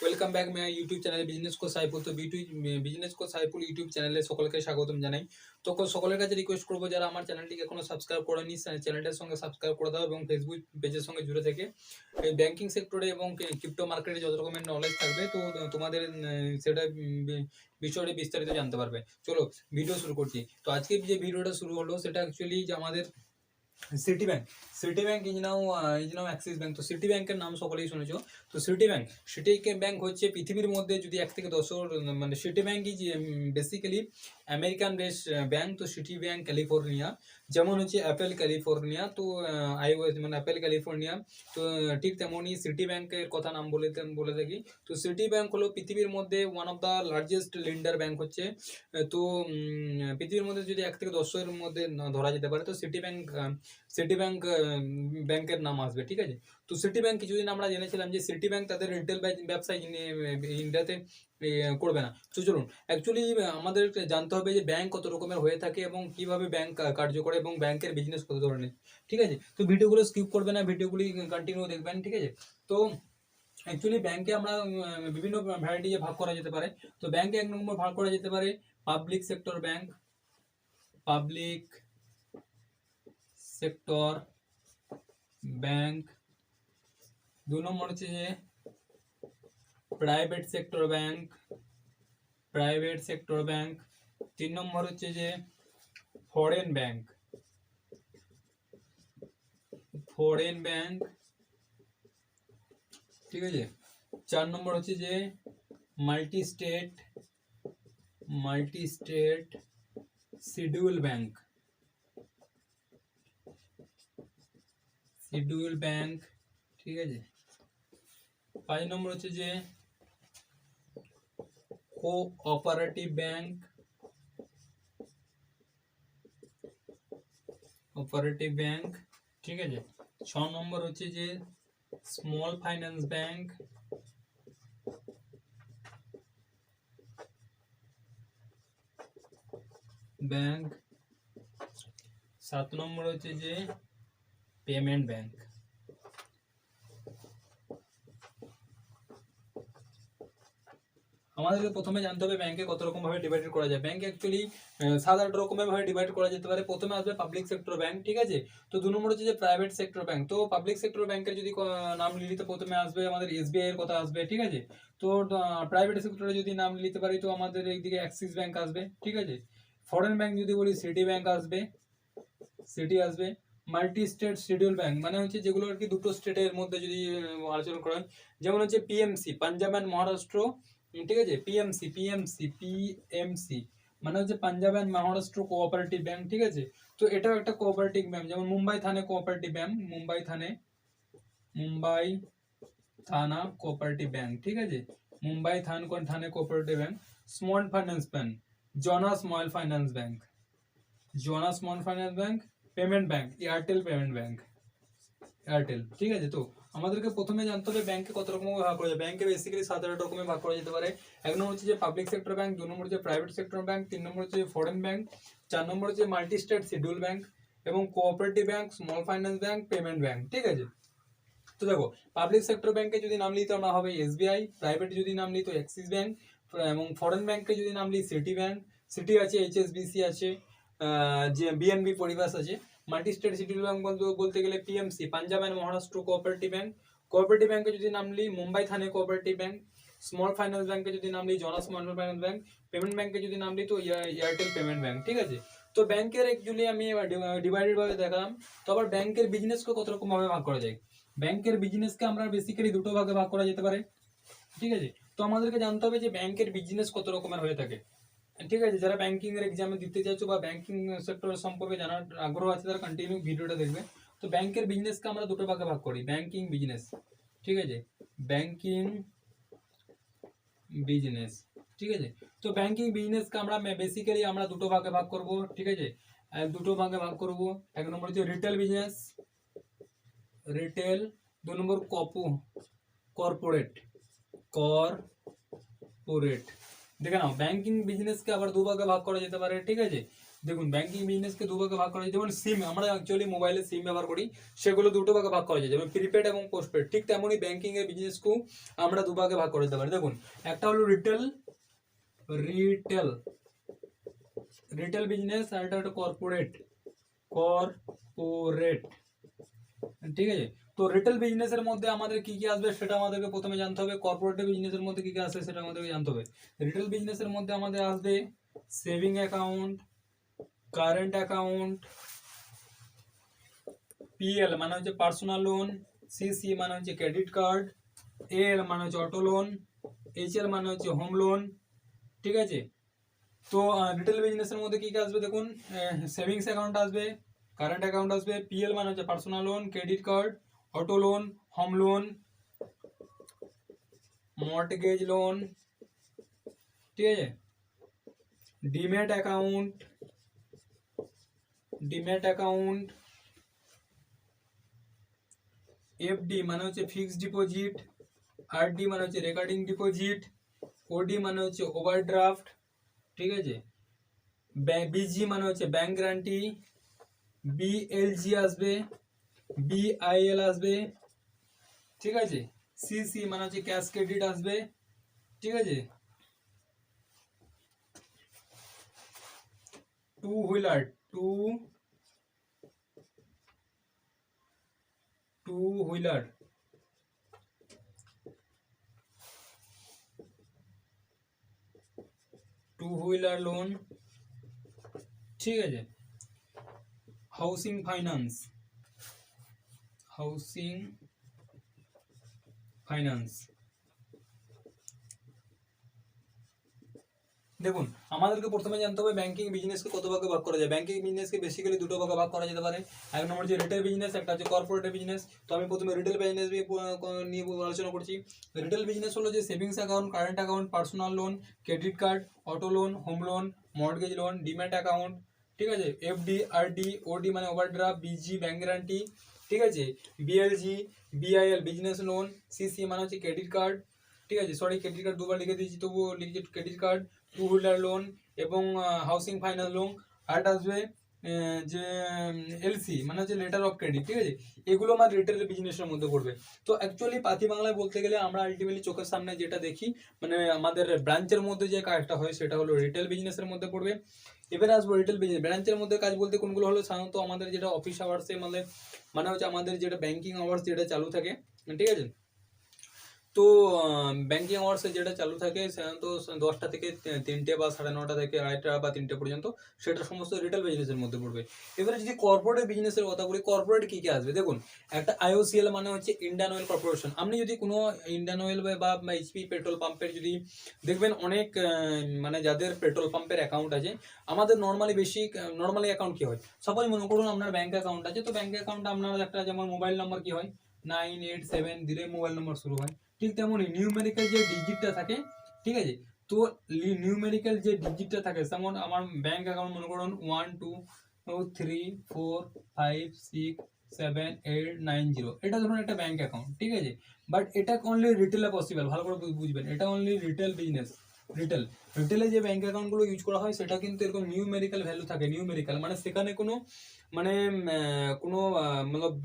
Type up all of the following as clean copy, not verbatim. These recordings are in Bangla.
Welcome back my YouTube channel business co Saiful. তো বিজনেস কো সাইফুল ইউটিউব চ্যানেলে সকলকে স্বাগতম জানাই। তো সকলের কাছে রিকোয়েস্ট করবো, যারা আমার চ্যানেলটিকে এখনো সাবস্ক্রাইব করেনি চ্যানেলটার সঙ্গে সাবস্ক্রাইব করে দাও এবং ফেসবুক পেজের সঙ্গে জুড়ে থেকে এই ব্যাংকিং সেক্টরে এবং ক্রিপ্টো মার্কেটে যত রকমের নলেজ থাকবে তো তোমাদের সেটা বিষয়ে বিস্তারিত জানতে পারবে। চলো ভিডিও শুরু করছি। তো আজকে যে ভিডিওটা শুরু হলো সেটা অ্যাকচুয়ালি যে আমাদের city bank is now Axis bank. তো সিটি ব্যাংকের নাম সকলেই শুনেছো। তো সিটি ব্যাংক হচ্ছে পৃথিবীর মধ্যে যদি 1 থেকে 10 মানে city bank is basically American base bank. তো সিটি ব্যাংক ক্যালিফোর্নিয়া, যেমন হচ্ছে অ্যাপেল ক্যালিফোর্নিয়া, তো আইওএস মানে অ্যাপেল ক্যালিফোর্নিয়া। তো ঠিক তেমনই সিটি ব্যাংকের কথা নাম বলে থাকি। তো সিটি ব্যাংক হলো পৃথিবীর মধ্যে one of the largest lender bank হচ্ছে। তো পৃথিবীর মধ্যে যদি 1 থেকে 10 এর মধ্যে ধরা যেতে পারে তো সিটি ব্যাংকের নাম আসবে, ঠিক আছে। তো সিটি ব্যাংক কিছুদিন আমরা জেনেছিলাম যে সিটি ব্যাংক তাদের রিটেল ব্যবসায় ইন্ডিয়াতে করবে না। তো চলুন অ্যাকচুয়ালি আমাদের জানতে হবে যে ব্যাংক কত রকমের হয়ে থাকে এবং কিভাবে ব্যাংক কার্য করে এবং ব্যাংকের বিজনেস কত ধরনের, ঠিক আছে। তো ভিডিওগুলো স্কিপ করবে না, ভিডিওগুলি কন্টিনিউ দেখবেন, ঠিক আছে। তো অ্যাকচুয়ালি ব্যাংকে আমরা বিভিন্ন ভ্যারাইটি ভাগ করা যেতে পারে। তো ব্যাংকে 1 নম্বর ভাগ করা যেতে পারে public sector bank, public sector bank. 2 নম্বর হচ্ছে যে private sector bank, private sector bank. 3 নম্বর হচ্ছে যে ফরেন ব্যাংক, ফরেন ব্যাংক, ঠিক আছে। 4 নম্বর হচ্ছে যে মাল্টি স্টেট শিডিউল ব্যাংক, ঠিক আছে। 5 নম্বর হচ্ছে যে কোঅপারেটিভ ব্যাংক, ঠিক আছে। 6 নম্বর হচ্ছে যে স্মল ফাইন্যান্স ব্যাংক, 7 নম্বর হচ্ছে যে পেমেন্ট ব্যাংক। আমাদেরকে প্রথমে জানতে হবে ব্যাংকে কত রকম ভাবে ডিভাইড করা যায়। ব্যাংক অ্যাকচুয়ালি 7-8 রকমের ভাবে ডিভাইড করা যেতে পারে। প্রথমে আসবে পাবলিক সেক্টর ব্যাংক, ঠিক আছে। তো 2 নম্বর হচ্ছে যে প্রাইভেট সেক্টর ব্যাংক। তো পাবলিক সেক্টর ব্যাংকের যদি নাম নিতে প্রথমে আসবে আমাদের এসবিআই এর কথা আসবে, ঠিক আছে। তো প্রাইভেট সেক্টরে যদি নাম নিতে পারি তো আমাদের এইদিকে অ্যাক্সিস ব্যাংক আসবে, ঠিক আছে। ফরেন ব্যাংক যদি বলি সিটি ব্যাংক আসবে, মাল্টি স্টেট শিডিউল ব্যাংক মানে হচ্ছে যেগুলো আর কি দুটো স্টেটের মধ্যে যদি আলোচনা করা হয়, যেমন হচ্ছে পিএমসি পাঞ্জাব অ্যান্ড মহারাষ্ট্র, ঠিক আছে। পিএমসি মানে হচ্ছে Punjab and Maharashtra cooperative bank, ঠিক আছে। তো এটাও একটা কোঅপারেটিভ ব্যাংক। যেমন Mumbai Thane cooperative bank, Mumbai Thana cooperative bank, ঠিক আছে। Thane cooperative bank. Small finance bank জোনাস small finance bank. Payment bank Airtel payment bank, ঠিক আছে। তো আমাদেরকে প্রথমে জানতে হবে ব্যাংকে কত রকম ভাগ করা যায়। ব্যাংকে বেসিক্যালি 7-8 রকমের ভাগ করা যেতে পারে। 1 নম্বর হচ্ছে যে পাবলিক সেক্টর ব্যাংক, 2 নম্বর হচ্ছে প্রাইভেট সেক্টর ব্যাংক, 3 নম্বর হচ্ছে ফরেন ব্যাংক, 4 নম্বর হচ্ছে মাল্টি স্টেট শিডিউল ব্যাংক এবং cooperative bank, small finance bank, payment bank, ঠিক আছে। তো দেখো পাবলিক সেক্টর ব্যাংকে যদি নাম নিই তো আমরা হবে এসবিআই, প্রাইভেট যদি নাম নিই তো অ্যাক্সিস ব্যাংক, এবং ফরেন ব্যাংকে যদি নাম নিই সিটি আছে, এইচএসবিসি আছে, যে বিএনবি পরিবাস আছে। মাল্টি স্টেট শিডিউল ব্যাংক বলতে গেলে PMC Punjab and Maharashtra cooperative ব্যাংকে যদি নাম নিই Mumbai Thane cooperative bank. Small finance ব্যাংকে যদি নাম নিই Jonas small finance bank. Payment ব্যাংকে যদি নাম নিই তো এয়ারটেল পেমেন্ট ব্যাংক, ঠিক আছে। তো ব্যাংকের অ্যাকচুয়ালি আমি ডিভাইডেড ভাবে দেখালাম। তো আবার ব্যাংকের বিজনেসকে কত রকম ভাবে ভাগ করা যায়। ব্যাংকের বিজনেসকে আমরা বেসিক্যালি দুটো ভাগে ভাগ করা যেতে পারে, ঠিক আছে। তো আমাদেরকে জানতে হবে যে ব্যাংকের বিজনেস কত রকমের হয়ে থাকে, ঠিক আছে। যারা ব্যাংকিং এর এক্সামে দিতে চাইছো বা ব্যাংকিং সেক্টর সম্পর্কে জানার আগ্রহ আছে তারা কন্টিনিউ ভিডিওটা দেখবে। তো ব্যাংকের বিজনেসকে আমরা দুটো ভাগে ভাগ করি, ব্যাংকিং বিজনেস, ঠিক আছে। ব্যাংকিং বিজনেস, ঠিক আছে। তো ব্যাংকিং বিজনেসকে আমরা বেসিক্যালি আমরা দুটো ভাগে ভাগ করব, ঠিক আছে। 1 নম্বর হচ্ছে রিটেল বিজনেস, রিটেল। 2 নম্বর কর্পোরেট, দেখে নাও ব্যাংকিং বিজনেসকে আবার 2 ভাগে ভাগ করা যেতে পারে, ঠিক আছে। দেখুন ব্যাংকিং বিজনেসকে দুভাগে ভাগ করা যায়, যেমন সিম, আমরা অ্যাকচুয়ালি মোবাইলে সিম ব্যবহার করি, সেগুলো দুটো ভাগে ভাগ করা যায়, যেমন প্রিপেড এবং পোস্টপেড। ঠিক তেমনই ব্যাংকিং এর বিজনেসকেও আমরা দুভাগে ভাগ করে দিতে পারি। দেখুন একটা হলো রিটেল রিটেল রিটেল বিজনেস, আর একটা হলো কর্পোরেট কর্পোরেট ঠিক আছে। তো রিটেল বিজনেসের মধ্যে আমাদের কি কি আসবে সেটা আমাদেরকে প্রথমে জানতে হবে, কর্পোরেট বিজনেসের মধ্যে কি কি আসবে সেটা আমাদেরকে জানতে হবে। রিটেল বিজনেসের মধ্যে আমাদের আসবে saving account, current account, PL মানে হচ্ছে পার্সোনাল লোন, সিসি মানে হচ্ছে ক্রেডিট কার্ড, এল মানে হচ্ছে অটো লোন, এইচএল মানে হচ্ছে হোম লোন। ঠিক আছে। তো রিটেল বিজনেসের মধ্যে কি কি আসবে দেখুন, সেভিংস অ্যাকাউন্ট আসবে, কারেন্ট অ্যাকাউন্ট আসবে, পিএল মানে হচ্ছে personal loan, credit card, auto loan, home loan, mortgage loan. ঠিক আছে। ডিম্যাট অ্যাকাউন্ট, এফডি মানে হচ্ছে ফিক্সড ডিপোজিট, আরডি মানে হচ্ছে রেকারিং ডিপোজিট, ওডি মানে হচ্ছে ওভারড্রাফট। ঠিক আছে। বিজি মানে হচ্ছে ব্যাংক গ্যারান্টি, বিএলজি আসবে, বিআইএল আসবে। ঠিক আছে। সিসি মানে হচ্ছে ক্যাশ ক্রেডিট আসবে। ঠিক আছে। Two wheeler two wheeler loan. ঠিক আছে। হাউসিং ফাইন্যান্স দেখুন আমাদেরকে প্রথমে জানতে হবে ব্যাংকিং বিজনেসকে কত ভাগে ভাগ করা যায়। ব্যাংকিং বিজনেসকে বেসিক্যালি দুটো ভাগে ভাগ করা যেতে পারে। এক নম্বর যে রিটেল বিজনেস, একটা হচ্ছে কর্পোরেট বিজনেস। তো আমি প্রথমে রিটেল বিজনেস নিয়ে আলোচনা করছি। রিটেল বিজনেস হলো যে savings account, current account, personal loan, credit card, auto loan, home loan, mortgage loan, demat account. ঠিক আছে। এফডি, আরডি, ওডি মানে ওভারড্রাফট, বিজি ব্যাংক গ্যারান্টি। ঠিক আছে। বিএলজি, বিআইএল বিজনেস লোন, সিসি মানে হচ্ছে ক্রেডিট কার্ড। ঠিক আছে, সরি ক্রেডিট কার্ড দুবার লিখে দিয়েছি, তবুও লিখেছি credit card, two wheeler loan এবং হাউসিং ফাইন্যান্স লোন। আর আসবে যে এলসি মানে হচ্ছে লেটার অফ ক্রেডিট। ঠিক আছে। এগুলো আমার রিটেল বিজনেসের মধ্যে পড়বে। তো অ্যাকচুয়ালি পাতি বাংলায় বলতে গেলে আমরা আলটিমেটলি চোখের সামনে যেটা দেখি, মানে আমাদের ব্রাঞ্চের মধ্যে যে কাজটা হয় সেটা হলো রিটেল বিজনেসের মধ্যে পড়বে। এবারে আসবো রিটেল বিজনেস ব্রাঞ্চের মধ্যে কাজ বলতে কোনগুলো হলো, সাধারণত আমাদের যেটা অফিস আওয়ার্সে মানে হচ্ছে আমাদের যেটা ব্যাংকিং আওয়ার্স যেটা চালু থাকে। ঠিক আছে। তো ব্যাংকিং আওয়ার্সে যেটা চালু থাকে সাধারণত 10টা থেকে 3টে বা 9:30 থেকে 2:30 বা 3টে পর্যন্ত, সেটা সমস্ত রিটেল বিজনেসের মধ্যে পড়বে। এবারে যদি কর্পোরেট বিজনেসের কথা বলি, কর্পোরেট কি কি আসবে দেখুন, একটা আইওসিএল মানে হচ্ছে ইন্ডিয়ান অয়েল কর্পোরেশন। আপনি যদি কোনো ইন্ডিয়ান অয়েল বা এইচপি পেট্রোল পাম্পের যদি দেখবেন, অনেক মানে যাদের পেট্রোল পাম্পের অ্যাকাউন্ট আছে, আমাদের নর্মালি অ্যাকাউন্ট কি হয়, সবাই মনে করুন আপনার ব্যাংক অ্যাকাউন্ট আছে, তো ব্যাংক অ্যাকাউন্টে আপনার একটা যেমন মোবাইল নাম্বার কি হয় 987 দিয়ে মোবাইল নাম্বার শুরু হয়। ঠিক তেমনই নিউমেরিক্যাল যে ডিজিটটা থাকে। ঠিক আছে। তো নিউমেরিক্যাল যে ডিজিটটা থাকে, যেমন আমার ব্যাংক অ্যাকাউন্ট মনে করুন 123456789 এটা ধরুন একটা ব্যাংক অ্যাকাউন্ট। ঠিক আছে। বাট এটা অনলি রিটেলে পসিবল, ভালো করে বুঝবেন, এটা অনলি রিটেল বিজনেস। রিটেলে যে ব্যাংক অ্যাকাউন্টগুলো ইউজ করা হয় সেটা কিন্তু এরকম নিউমেরিক্যাল ভ্যালু থাকে। নিউমেরিক্যাল মানে সেখানে কোনো মানে কোনো মতলব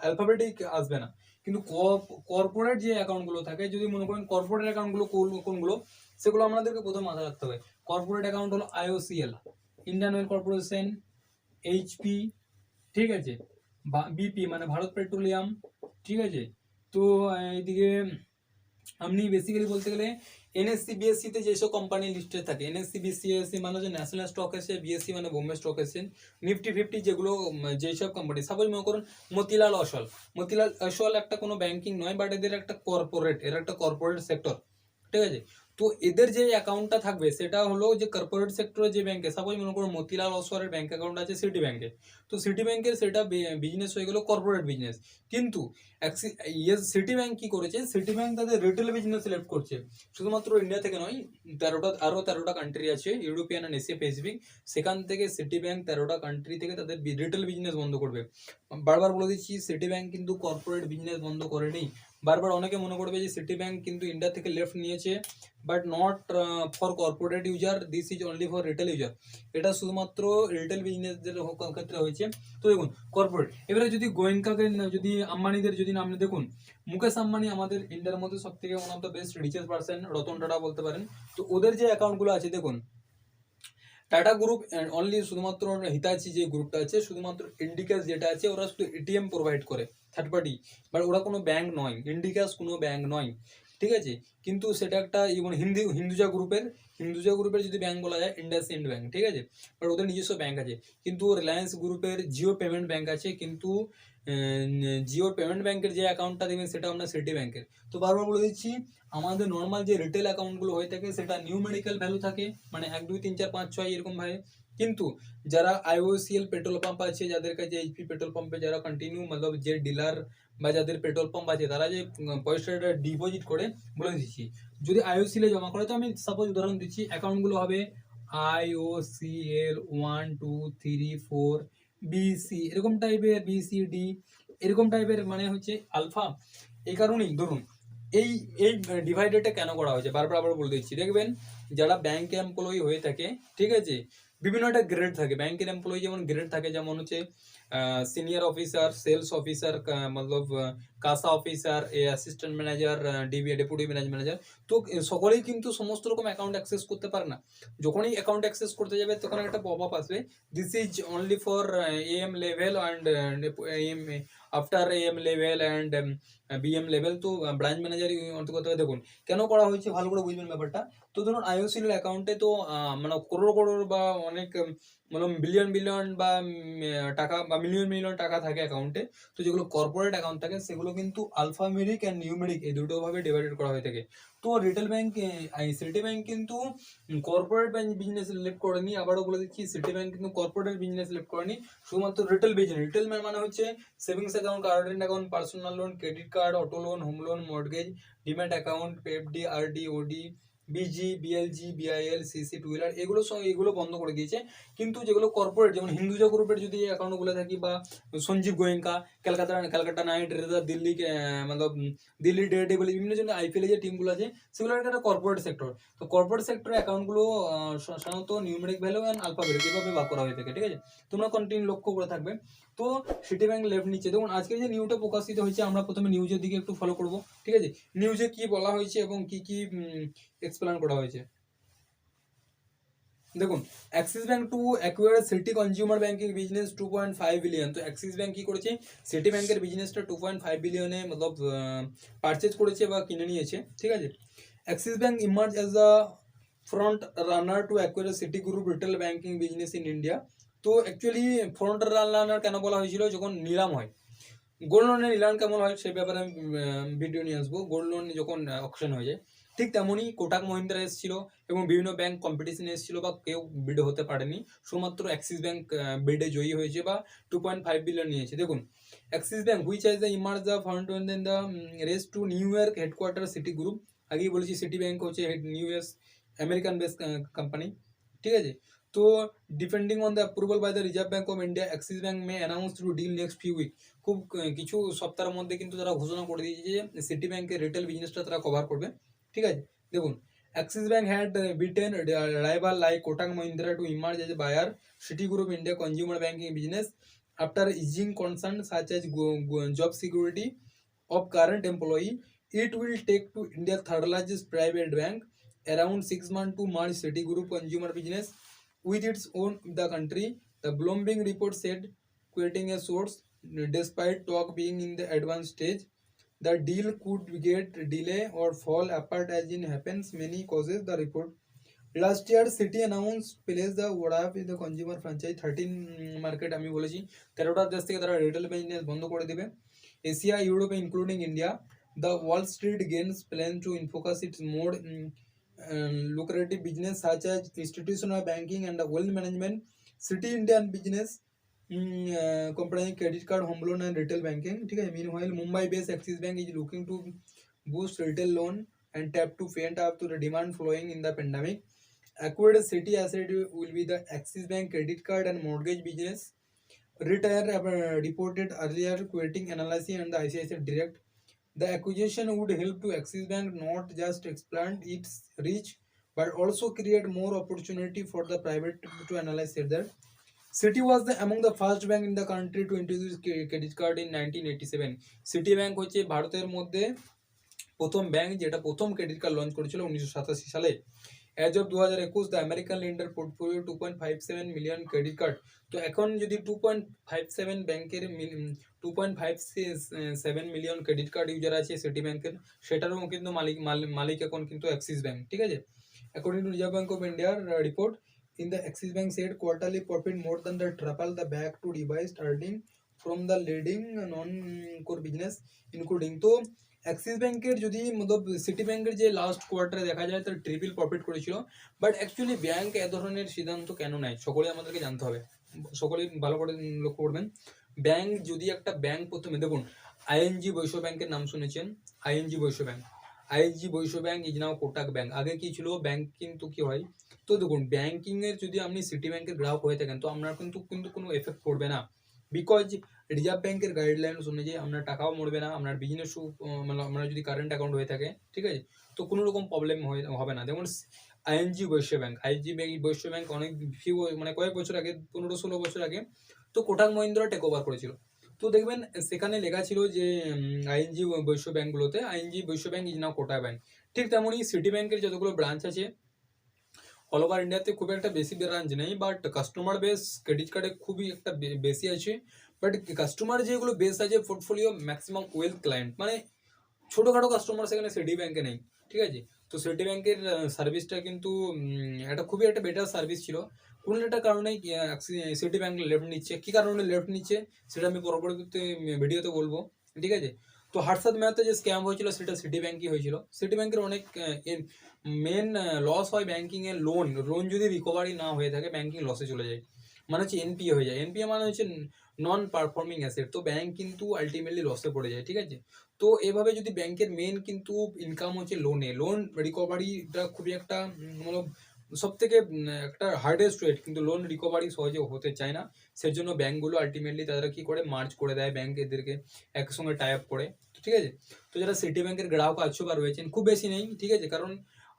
অ্যালফাবেটিক আসবে না। কিন্তু কর্পোরেট যে অ্যাকাউন্টগুলো থাকে, যদি মনে করেন কর্পোরেট অ্যাকাউন্টগুলো কোনগুলো, সেগুলো আমাদেরকে প্রথমে মাথায় রাখতে হবে। কর্পোরেট অ্যাকাউন্ট হলো IOCL, Indian oil corporation, HP. ঠিক আছে। বিপি মানে ভারত পেট্রোলিয়াম। ঠিক আছে। তো এইদিকে আপনি বেসিক্যালি বলতে গেলে এনএসসি বিএসসি তে যেসব কোম্পানি লিস্টেড থাকে, এনএসসি বিএসসি মানে হচ্ছে ন্যাশনাল স্টক এক্সচেঞ্জ, বিএসসি মানে বোম্বে স্টক এক্সচেঞ্জ, নিফটি 50 যেগুলো যেসব কোম্পানি, সাপোজ মনে করুন মতিলাল অসল একটা কোনো ব্যাংকিং নয়, বাট এদের একটা কর্পোরেট সেক্টর। ঠিক আছে। তো এদের যে অ্যাকাউন্টটা থাকবে সেটা হলো যে কর্পোরেট সেক্টরে যে ব্যাংকে, সাপোজ মনে করুন মতিলাল অসলের ব্যাংক অ্যাকাউন্ট আছে সিটি ব্যাংকে, তো সিটি ব্যাংকের সেটা বিজনেস হয়ে গেল কর্পোরেট বিজনেস। কিন্তু সিটি ব্যাংক কি করেছে, সিটি ব্যাংক তাদের রিটেল বিজনেস সিলেক্ট করছে। শুধুমাত্র ইন্ডিয়া থেকে নয়, 13টা কান্ট্রি আছে ইউরোপিয়ান অ্যান্ড এশিয়া প্যাসিফিক, সেখান থেকে সিটি ব্যাংক 13টা কান্ট্রি থেকে তাদের রিটেল বিজনেস বন্ধ করবে। বারবার বলে দিচ্ছি, সিটি ব্যাংক কিন্তু কর্পোরেট বিজনেস বন্ধ করেনি, বারবার অনেকে মনে করবে যে সিটি ব্যাংক কিন্তু ইন্ডিয়া থেকে লেফট নিয়েছে, but not for corporate user, this is only for retail user. এটা শুধুমাত্র রিটেল বিজনেসদের ক্ষেত্রে হয়েছে। তো দেখুন কর্পোরেট, এবারে যদি গোয়েঙ্কাকে যদি আম্বানিদের যদি নাম দেখুন, মুকেশ আম্বানি আমাদের ইন্ডিয়ার মধ্যে সব থেকে one of the best richest person, Ratan Tata বলতে পারেন। তো ওদের যে অ্যাকাউন্টগুলো আছে দেখুন, টাটা গ্রুপ অনলি শুধুমাত্র হিতাচি যে গ্রুপটা আছে, শুধুমাত্র ইন্ডিকাস যেটা আছে ওরা শুধু এটিএম প্রোভাইড করে থার্ড পার্টি, বাট ওরা কোনো ব্যাংক নয়, ইন্ডিকাস কোনো ব্যাংক নয়, ঠিক আছে। কিন্তু সেটা একটা ইভেন হিন্দুজা গ্রুপের যদি ব্যাংক বলা যায় ইন্ডাসইন্ড ব্যাংক, ঠিক আছে, বাট ওদের নিজস্ব ব্যাংক আছে। কিন্তু রিলায়েন্স গ্রুপের জিও পেমেন্ট ব্যাংক আছে, কিন্তু জিওর পেমেন্ট ব্যাংকের যে অ্যাকাউন্টটা দেবেন সেটা আপনার সিটি ব্যাংকের। তো বারবার বলে দিচ্ছি, আমাদের নর্মাল যে রিটেল অ্যাকাউন্টগুলো হয়ে থাকে সেটা নিউমেরিক্যাল ভ্যালু থাকে, মানে 1 2 3 4 5 6 এরকম ভাবে। কিন্তু যারা আইওসিএল পেট্রোল পাম্প আছে, যাদের কাছে এইচপি পেট্রোল পাম্পে যারা কন্টিনিউ মতলব যে ডিলার বা যাদের পেট্রোল পাম্প আছে তারা যে পয়সাটা ডিপোজিট করে, বলে দিচ্ছি যদি আইওসিএল এ জমা করে, তো আমি সাপোজ উদাহরণ দিচ্ছি, অ্যাকাউন্টগুলো হবে IOCL 1 2 3 4 BC এরকম টাইপের, BCD এরকম টাইপের, মানে হচ্ছে আলফা। এই কারণেই ধরুন এই এই ডিভাইডেডটা কেন করা হয়েছে, বারবার আবার বলে দিচ্ছি। দেখবেন যারা ব্যাংক এমপ্লয়ি হয়ে থাকে, ঠিক আছে, বিভিন্ন একটা গ্রেড থাকে ব্যাংকের এমপ্লয়ি, যেমন গ্রেড থাকে, যেমন হচ্ছে সিনিয়র অফিসার, সেলস অফিসার, মতলব CASA officer, assistant manager, deputy manager. তো সকলেই কিন্তু সমস্ত রকম অ্যাকাউন্ট অ্যাক্সেস করতে পারে না। যখনই অ্যাকাউন্ট অ্যাক্সেস করতে যাবে তখন একটা পপ আপ আসবে, this is only for AM level and AM after AM level and BM level. তো ব্রাঞ্চ ম্যানেজার অন্তর্গত দেখুন কেন করা হয়েছে, ভালো করে বুঝবেন ব্যাপারটা। তো ধরুন আইওসিএল অ্যাকাউন্টে তো মানে করোড় করোড় বা অনেক মানে বিলিয়ন বিলিয়ন বা টাকা বা মিলিয়ন মিলিয়ন টাকা থাকে অ্যাকাউন্টে। তো যেগুলো কর্পোরেট অ্যাকাউন্ট থাকে সেগুলো কিন্তু আলফামেরিক অ্যান্ড নিউমেরিক এই দুটো ভাবে ডিভাইডেড করা হয়ে থাকে। তো রিটেল ব্যাংক, সিটি ব্যাংক কিন্তু কর্পোরেট ব্যাংক বিজনেস রিলেট করেনি, আবারও বলে দিচ্ছি সিটি ব্যাংক কিন্তু কর্পোরেট বিজনেস রিলেট করেনি, শুধুমাত্র রিটেল বিজনেস। রিটেল মানে হচ্ছে savings account, current account, personal loan, credit card, auto loan, home loan, mortgage, demat account, FD, RD, OD, BG, BLG, BIL, CC, two wheeler, এগুলো বন্ধ করে দিয়েছে। কিন্তু যেগুলো কর্পোরেট, যেমন হিন্দুজা গ্রুপের যদি অ্যাকাউন্ট বলে থাকি, বা সঞ্জীব গোয়েঙ্কা, ক্যালকাটা নাইট রাইডার্স, দিল্লি মতলব দিল্লি ডেয়ারডেভিল, বিভিন্ন জন্য IPL যে টিমগুলো আছে সেগুলো একটা কর্পোরেট সেক্টর। তো কর্পোরেট সেক্টর অ্যাকাউন্টগুলো সাধারণত নিউমেরিক ভ্যালু অ্যান্ড আলফাবেটিক এভাবে ভাগ করা হয়ে থাকে, ঠিক আছে, তোমরা কন্টিনিউ লক্ষ্য করে থাকবে। তো সিটি ব্যাংক লেফট নিচ্ছে। দেখুন আজকে যে নিউজটা প্রকাশিত হয়েছে, আমরা প্রথমে নিউজের দিকে একটু ফলো করব, ঠিক আছে, নিউজে কি বলা হয়েছে এবং কি কি এক্সপ্লেন করা হয়েছে। দেখুন, Axis bank to acquire city consumer banking business 2.5 billion. তো অ্যাক্সিস ব্যাংক কি করেছে, সিটি ব্যাংকের বিজনেসটা 2.5 বিলিয়নে মতলব পারচেজ করেছে বা কিনে নিয়েছে, ঠিক আছে। Axis bank emerge as a front runner to acquire Citigroup retail banking business in India. তো অ্যাকচুয়ালি ফ্রন্ট রানার কেন বলা হয়েছিল, যখন নিলাম হয় গোল্ড লোনের নিলাম কেমন হয় সে ব্যাপারে আমি ভিডিও নিয়ে আসবো। গোল্ড লোন যখন অকশন হয়ে যায়, ঠিক তেমনই কোটাক মহিন্দ্রা এসেছিল এবং বিভিন্ন ব্যাংক কম্পিটিশনে এসেছিল, বা কেউ বিড হতে পারেনি, শুধুমাত্র অ্যাক্সিস ব্যাংক বিডে জয়ী হয়েছে বা 2.5 বিলিয়ন নিয়েছে। দেখুন Axis bank which has the emerge the fund then the race to New York headquarter Citigroup. আগেই বলেছি সিটি ব্যাংক হচ্ছে New York American base company, ঠিক আছে। তো depending on the approval by the Reserve Bank of India, Axis bank may announce to deal next few week. খুব কিছু সপ্তাহের মধ্যে কিন্তু তারা ঘোষণা করে দিয়েছে যে সিটি ব্যাংকের রিটেল বিজনেসটা তারা কভার করবে, ঠিক আছে। দেখুন Axis bank had beaten rival like Kotak Mahindra to emerge as a buyer Citi group India consumer banking business after easing concern such as job security of current employee. It will take to India third largest private bank around 6 months to merge Citigroup consumer business with its own the country. The Bloomberg report said, quoting a source, despite talk being in the advanced stage, the deal could get delay or fall apart as in happens many causes. The report. Last year, City announced place the Vodafone in the consumer franchise 13 market আমি বলেছি 13টা দেশ থেকে তারা রিটেল বিজনেস বন্ধ করে দিবে। Asia, Europe, including India. The Wall Street gains plan to focus its more lucrative business such as institutional banking and wealth management. City Indian business comprising credit card, home loan, and retail banking. Okay. Meanwhile, Mumbai-based Axis Bank is looking to boost retail loan and tap to fend off to the demand flowing in the pandemic. Acquired City asset will be the Axis Bank credit card and mortgage business. Retire reported earlier quitting analysis and the ICICI Direct. The acquisition would help to Axis Bank not just expand its reach but also create more opportunity for the private to analyze that. Citi was among the first bank in the country to introduce credit card in 1987. Citi Bank হচ্ছে ভারতের মধ্যে প্রথম ব্যাংক যেটা প্রথম ক্রেডিট কার্ড লঞ্চ করেছিল 1987 সালে। As of 2021 the American lender portfolio 2.57 million credit card. তো এখন যদি 2.57 ব্যাংকের 2.57 মিলিয়ন ক্রেডিট কার্ড ইউজার আছে সিটি ব্যাংকের, সেটারও কিন্তু মালিক এখন কিন্তু অ্যাক্সিস ব্যাংক, ঠিক আছে। According to reserve Bank of ইন্ডিয়ার report, in the Axis Bank said quarterly profit more than the triple the back to revised earning from the leading non-core business including। তো অ্যাক্সিস ব্যাংকের যদি মতলব সিটি ব্যাংকের যে লাস্ট কোয়ার্টারে দেখা যায় তার ট্রিপল প্রফিট করেছিল, বাট অ্যাকচুয়ালি ব্যাংক এ ধরনের সিদ্ধান্ত কেন নেয় সকলেই আমাদেরকে জানতে হবে, সকলেই ভালো করে লক্ষ্য করবেন। ব্যাংক যদি একটা ব্যাংক প্রথমে দেখুন, আইএনজি বৈশ্য ব্যাংকের নাম শুনেছেন, ING Vysya bank, ING Vysya bank is now Kotak bank. আগে কি ছিল ব্যাংক কিন্তু কি হয়, তো দেখুন ব্যাংকিং এর যদি আপনি সিটি ব্যাংকের গ্রাহক হয়ে থাকেন তো আপনার কিন্তু কোনো এফেক্ট পড়বে না, বিকজ রিজার্ভ ব্যাংকের গাইডলাইন্স অনুযায়ী আপনার টাকাও মরবে না, আপনার বিজনেসও মানে আপনার যদি কারেন্ট অ্যাকাউন্ট হয়ে থাকে, ঠিক আছে, তো কোনো রকম প্রবলেম হবে না। যেমন ING Vysya bank, ING Vysya bank অনেক মানে কয়েক বছর আগে 15-16 বছর আগে তো কোটাক মহিন্দ্রা টেক ওভার করেছিল। তো দেখবেন সেখানে লেখা ছিল যে আইএনজি বৈশ্য ব্যাংকগুলোতে ING Vysya bank is now Kotak bank. ঠিক তেমনই সিটি ব্যাংকের যতগুলো ব্রাঞ্চ আছে অল ওভার ইন্ডিয়াতে খুব একটা বেশি ব্রাঞ্চ নেই, বাট কাস্টমার বেস ক্রেডিট কার্ডে খুবই একটা বেশি আছে। বাট কাস্টমার যেগুলো বেস আছে পোর্টফোলিও ম্যাক্সিমাম ওয়েলথ ক্লায়েন্ট, মানে ছোটোখাটো কাস্টমার সেখানে সিটি ব্যাংকে নেই, ঠিক আছে। তো সিটি ব্যাংকের সার্ভিসটা কিন্তু একটা খুবই একটা বেটার সার্ভিস ছিল। কোনো একটা কারণে সিটি ব্যাংক লেফট নিচ্ছে, কী কারণে লেফট নিচ্ছে সেটা আমি পরবর্তীতে ভিডিওতে বলবো, ঠিক আছে। তো হার্ষাদ মেহতা যে স্ক্যাম হয়েছিল সেটা সিটি ব্যাংকই হয়েছিল। সিটি ব্যাংকের অনেক মেন লস হয় ব্যাংকিংয়ে, লোন যদি রিকভারি না হয়ে থাকে ব্যাংকিং লসে চলে যায়, মানে হচ্ছে এনপিএ হয়ে যায়। এনপিএ মানে হচ্ছে নন পারফর্মিং অ্যাসেট, তো ব্যাংক কিন্তু আলটিমেটলি লসে পড়ে যায়, ঠিক আছে। তো এভাবে যদি ব্যাংকের মেন কিন্তু ইনকাম হচ্ছে লোন রিকভারিটা খুবই একটা মানে সব থেকে একটা হার্ডেস্ট ওয়েট, কিন্তু লোন রিকভারি সহজে হতে চায় না, সেজন্য ব্যাংকগুলো আলটিমেটলি তারা কি করে মার্জ করে দেয় ব্যাংক এদেরকে একসঙ্গে টাই আপ করে, ঠিক আছে। তো যারা সিটি ব্যাংকের গ্রাহক আছো বা রয়েছেন খুব বেশি নেই, ঠিক আছে, কারণ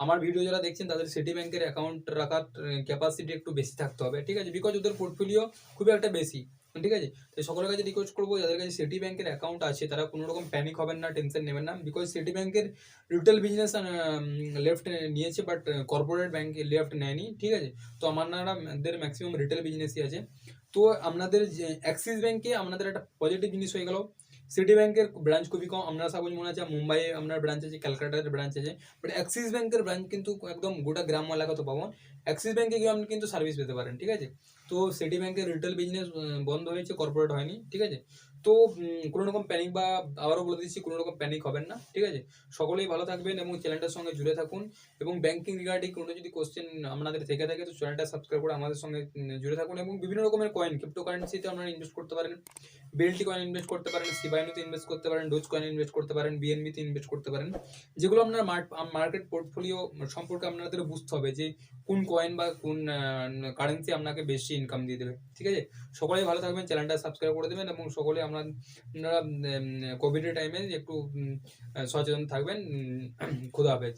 আমার ভিডিও যারা দেখছেন তাদের সিটি ব্যাংকের অ্যাকাউন্ট রাখার ক্যাপাসিটি একটু বেশি থাকতে হবে, ঠিক আছে, বিকজ ওদের পোর্টফোলিও খুবই একটা বেশি, ঠিক আছে। তো সকলের কাছে রিকোয়েস্ট করবো যাদের কাছে সিটি ব্যাংকের অ্যাকাউন্ট আছে তারা কোনো রকম প্যানিক হবেন না, টেনশন নেবেন না, বিকজ সিটি ব্যাংকের রিটেল বিজনেস লেফট নিয়েছে বাট কর্পোরেট ব্যাংক লেফট নেয়নি, ঠিক আছে। তো আমাদের ম্যাক্সিমাম রিটেল বিজনেসই আছে। তো আপনাদের অ্যাক্সিস ব্যাংকে আপনাদের একটা পজিটিভ জিনিস হয়ে গেল, সিটি ব্যাংকের ব্রাঞ্চ খুবই কম, আপনারা সবাই মনে আছে মুম্বাইয়ে আপনার ব্রাঞ্চ আছে, ক্যালকাটার ব্রাঞ্চ আছে, বাট অ্যাক্সিস ব্যাংকের ব্রাঞ্চ কিন্তু একদম গোটা গ্রাম এলাকাতে পাবেন। অ্যাক্সিস ব্যাংকে গিয়ে আপনি কিন্তু সার্ভিস পেতে পারেন, ঠিক আছে। তো সিটি ব্যাংকের রিটেল বিজনেস বন্ধ হয়েছে, কর্পোরেট হয়নি, ঠিক আছে। তো কোনো রকম প্যানিক বা আবারও বলে দিচ্ছি কোনো রকম প্যানিক হবেন না, ঠিক আছে। সকলেই ভালো থাকবেন এবং চ্যানেলটার সঙ্গে জুড়ে থাকুন, এবং ব্যাংকিং রিগার্ডিং কোনো যদি কোশ্চেন আপনাদের থেকে থাকে তো চ্যানেলটা সাবস্ক্রাইব করে আমাদের সঙ্গে জুড়ে থাকুন। এবং বিভিন্ন রকমের কয়েন ক্রিপ্টো কারেন্সিতে আপনারা ইনভেস্ট করতে পারেন, বিএলটি কয়েন ইনভেস্ট করতে পারেন, সিবাইনোতে ইনভেস্ট করতে পারেন, ডোজ কয়েন ইনভেস্ট করতে পারেন, বিএনবিতে ইনভেস্ট করতে পারেন, যেগুলো আপনার মার্কেট পোর্টফোলিও সম্পর্কে আপনাদের বুঝতে হবে যে কোন কয়েন বা কোন কারেন্সি আপনাকে বেশি ইনকাম দিয়ে দেবে, ঠিক আছে। সকলেই ভালো থাকবেন, চ্যানেলটা সাবস্ক্রাইব করে দেবেন এবং সকলে আপনারা কোভিডের টাইমে একটু সচেতন থাকবেন। খুদা হাফেজ।